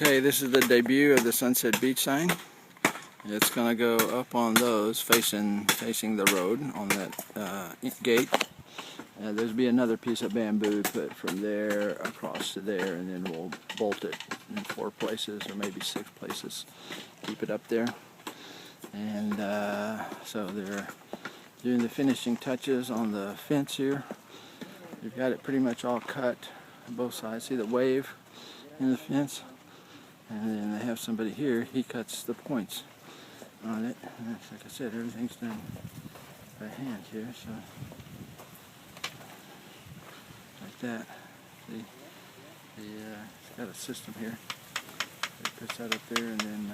Okay, this is the debut of the Sunset Beach sign. It's going to go up on those facing the road on that gate. There'll be another piece of bamboo put from there across to there, and then we'll bolt it in 4 places or maybe 6 places. Keep it up there. And so they're doing the finishing touches on the fence here. They've got it pretty much all cut on both sides. See the wave in the fence? And then they have somebody here, he cuts the points on it. And like I said, everything's done by hand here, so like that. See, it's got a system here. He puts that up there and then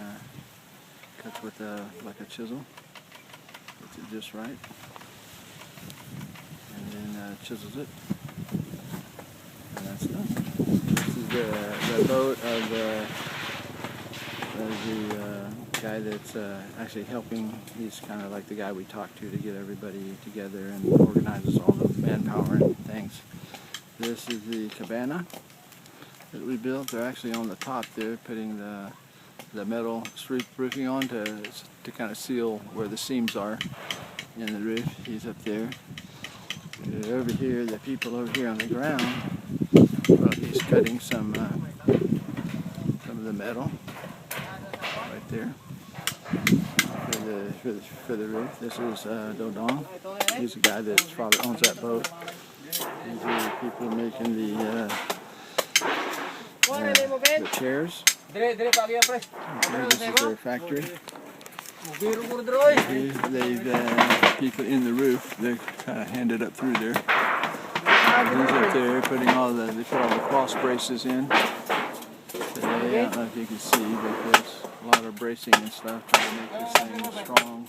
cuts with like a chisel. Gets it just right. And then chisels it. And that's done. This is the boat of the guy that's actually helping. He's kind of like the guy we talked to get everybody together and organizes all the manpower and things. This is the cabana that we built. They're actually on the top there putting the metal street roofing on to kind of seal where the seams are in the roof. He's up there. Over here, the people over here on the ground, well, he's cutting some of the metal right there for the roof. This is Dodong. He's the guy that's father owns that boat. These are the people making the chairs. Okay, this is their factory. They've people in the roof. They're kind of handed up through there. He's up there putting they put all the cross braces in. Today, I don't know if you can see, but there's a lot of bracing and stuff trying to make this thing as strong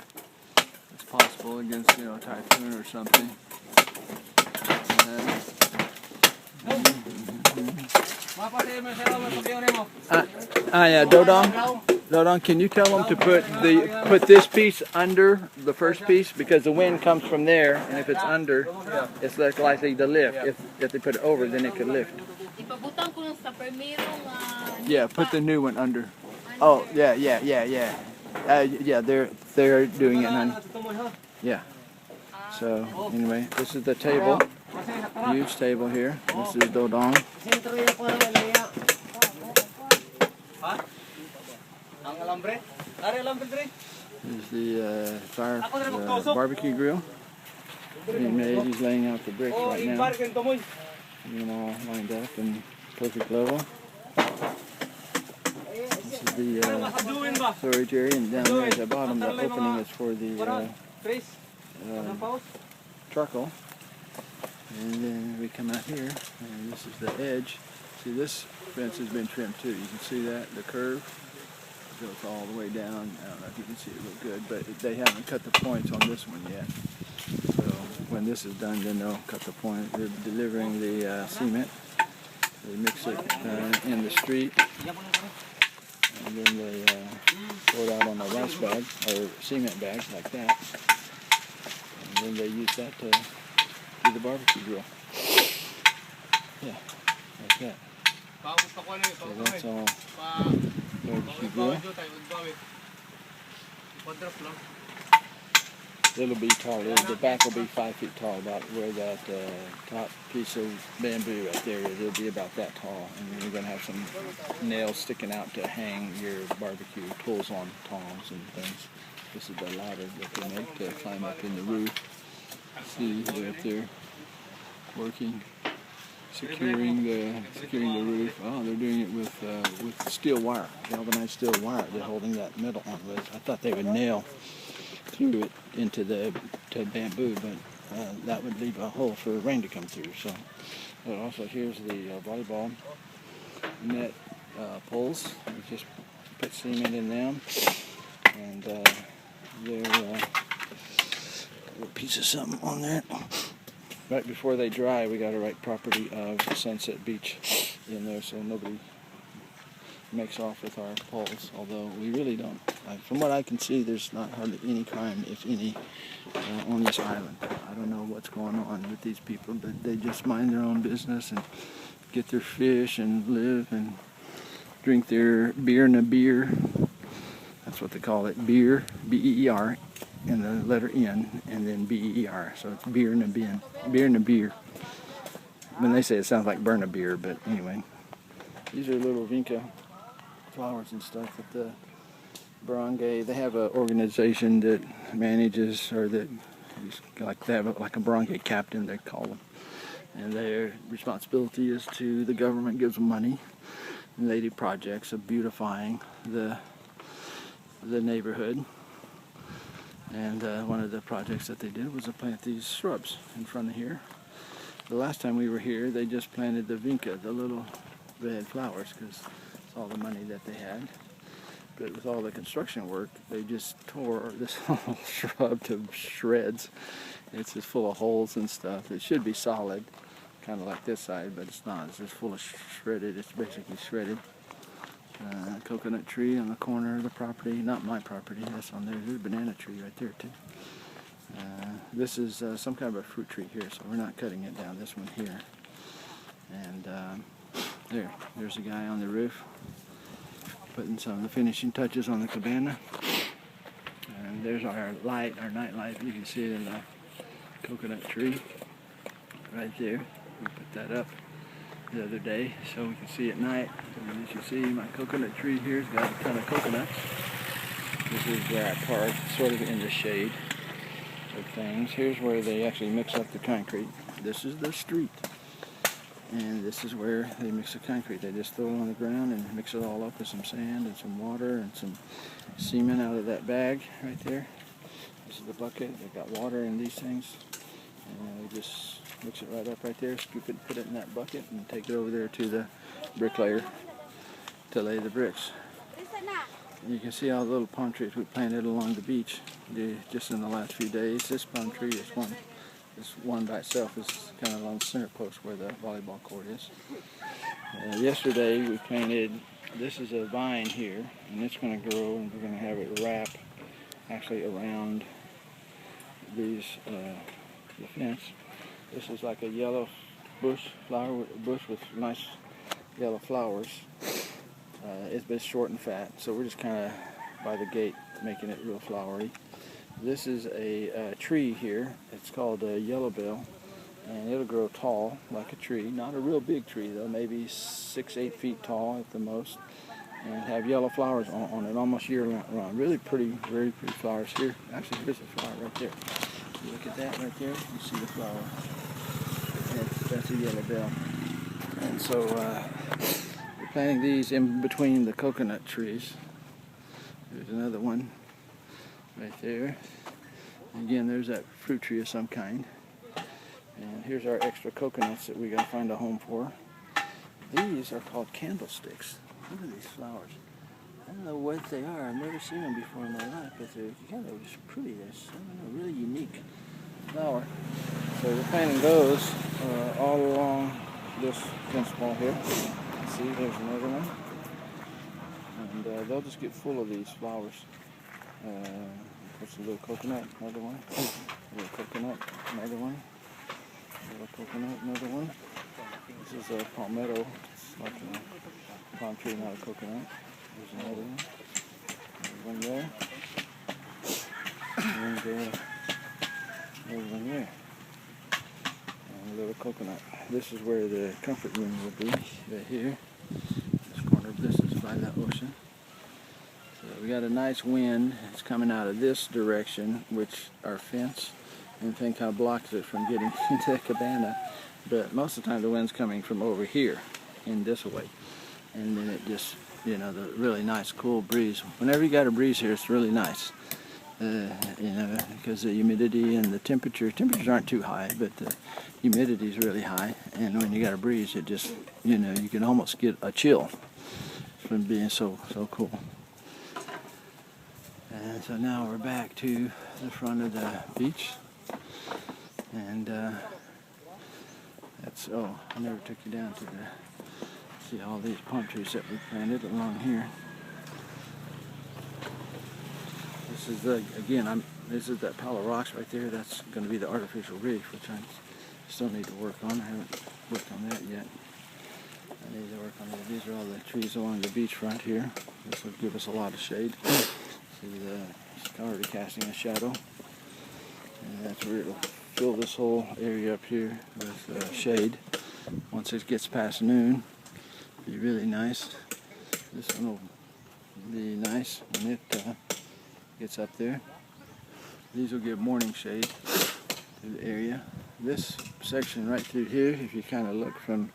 as possible against, a typhoon or something. Yeah, Dodong, can you tell them to put this piece under the first piece, because the wind comes from there, and if it's under, it's less likely to lift. If they put it over, then it could lift. Yeah, put the new one under. Oh, yeah. Yeah, they're doing it, honey. Yeah. So anyway, this is the table. Huge table here. This is Dodong. This is the BBQ Grill. He's laying out the bricks right now. Getting them all lined up in perfect level. This is the storage area, and down there at the bottom, the opening is for the charcoal. And then we come out here, and this is the edge. See, this fence has been trimmed too. You can see that, the curve goes all the way down. I don't know if you can see it real good, but they haven't cut the points on this one yet. So when this is done, then they'll cut the point. They're delivering the cement. They mix it in the street, and then they pour it out on a rice bag or cement bag like that. And then they use that to do the barbecue grill. Yeah, like that. So that's all barbecue grill. It'll be taller. The back will be 5 feet tall, about where that top piece of bamboo right there is. It'll be about that tall, and then you're going to have some nails sticking out to hang your barbecue tools on, tongs and things. This is the ladder that they make to climb up in the roof. See, they're up there working, securing the roof. Oh, they're doing it with steel wire, galvanized steel wire. They're holding that metal on with. I thought they would nail through it into to bamboo, but that would leave a hole for rain to come through. So, also here's the volleyball net poles. You just put cement in them, and they're a piece of something on there. Right before they dry, we got to write property of Sunset Beach in there, so nobody makes off with our poles, although we really don't. From what I can see, there's not hardly any crime, if any, on this island. I don't know what's going on with these people, but they just mind their own business and get their fish and live and drink their beer in a beer. That's what they call it, beer, B-E-E-R, and the letter N, and then B-E-E-R. So it's beer in a bin, beer in a beer. When they say it sounds like burn a beer, but anyway. These are little vinca flowers and stuff at the barangay. They have an organization that manages, or that they have like a barangay captain, they call them. And their responsibility is to, the government gives them money, and they do projects of beautifying the neighborhood. And one of the projects that they did was to plant these shrubs in front of here. The last time we were here, they just planted the vinca, the little red flowers, because it's all the money that they had. But with all the construction work, they just tore this whole shrub to shreds. It's just full of holes and stuff. It should be solid, kind of like this side, but it's not. It's just full of shredded. It's basically shredded. Coconut tree on the corner of the property. Not my property, that's on there. There's a banana tree right there too. This is some kind of a fruit tree here, so we're not cutting it down. This one here. And there's a guy on the roof putting some of the finishing touches on the cabana. And there's our light, our night light. You can see it in the coconut tree right there. We put that up the other day so we can see at night. And as you see, my coconut tree here's got a ton of coconuts. This is where I park, sort of in the shade of things. Here's where they actually mix up the concrete. This is the street. And this is where they mix the concrete. They just throw it on the ground and mix it all up with some sand and some water and some cement out of that bag right there. This is the bucket. They've got water in these things. And they just mix it right up right there, scoop it, put it in that bucket, and take it over there to the bricklayer to lay the bricks. You can see all the little palm trees we planted along the beach just in the last few days. This palm tree is one. This one by itself is kind of on the center post where the volleyball court is. Yesterday we planted, this is a vine here, and it's going to grow, and we're going to have it wrap actually around these, the fence. This is like a yellow bush with nice yellow flowers. It's been short and fat, so we're just kind of by the gate making it real flowery. This is a tree here. It's called a yellow bell, and it'll grow tall like a tree. Not a real big tree though, maybe 6-8 feet tall at the most, and have yellow flowers on it almost year round. Really pretty, very pretty flowers here. Actually, here's a flower right there. You look at that right there, you see the flower. That's a yellow bell. And so we're planting these in between the coconut trees. There's another one right there. Again, there's that fruit tree of some kind. And here's our extra coconuts that we gotta find a home for. These are called candlesticks. Look at these flowers. I don't know what they are. I've never seen them before in my life, but they're kind of just pretty. They're really unique flower. So we're planting those all along this fence wall here. See, there's another one. And they'll just get full of these flowers. There's a little coconut, another one. A little coconut, another one. A little coconut, another one. This is a palmetto. It's like a palm tree, not a coconut. There's another one. There's one there. And there's one there. And a little coconut. This is where the comfort room will be, right here. This corner of this is by the ocean. So we got a nice wind. It's coming out of this direction, which our fence and thing kind of blocks it from getting into the cabana. But most of the time the wind's coming from over here in this way. And then it just, you know, the really nice cool breeze. Whenever you got a breeze here, it's really nice. You know, because the humidity and the temperatures aren't too high, but the humidity is really high. And when you got a breeze, it just, you know, you can almost get a chill from being so cool. And so now we're back to the front of the beach. And that's, oh, I never took you down to see all these palm trees that we planted along here. This is again, this is that pile of rocks right there. That's going to be the artificial reef, which I still need to work on. I haven't worked on that yet. I need to work on these. These are all the trees along the beachfront here. This will give us a lot of shade. See, it's already casting a shadow. And that's where it'll fill this whole area up here with shade. Once it gets past noon, it'll be really nice. This one will be nice when it gets up there. These will give morning shade to the area. This section right through here, if you kind of look from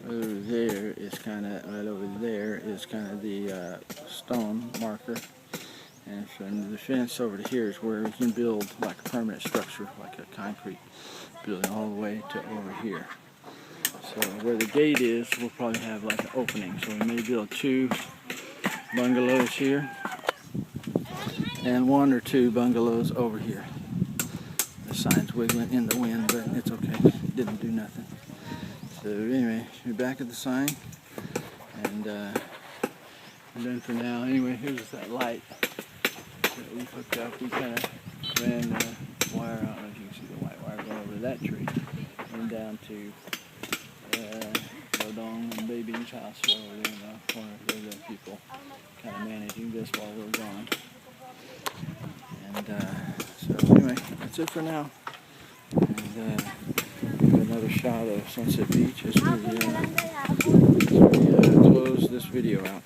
over there, is kind of right over there is kind of the stone marker, and from the fence over to here is where we can build like a permanent structure, like a concrete building, all the way to over here. So where the gate is, we'll probably have like an opening. So we may build 2 bungalows here and 1 or 2 bungalows over here. The sign's wiggling in the wind, but it's okay. It didn't do nothing. So anyway, we're back at the sign, and I'm done for now. Anyway, here's that light that we hooked up. We kind of ran the wire, I don't know if you can see the white wire going over that tree, and down to Rodong and Baby's house over there in the corner. They're the people kind of managing this while we're gone. And so anyway, that's it for now. And another shot of Sunset Beach as we close this video out.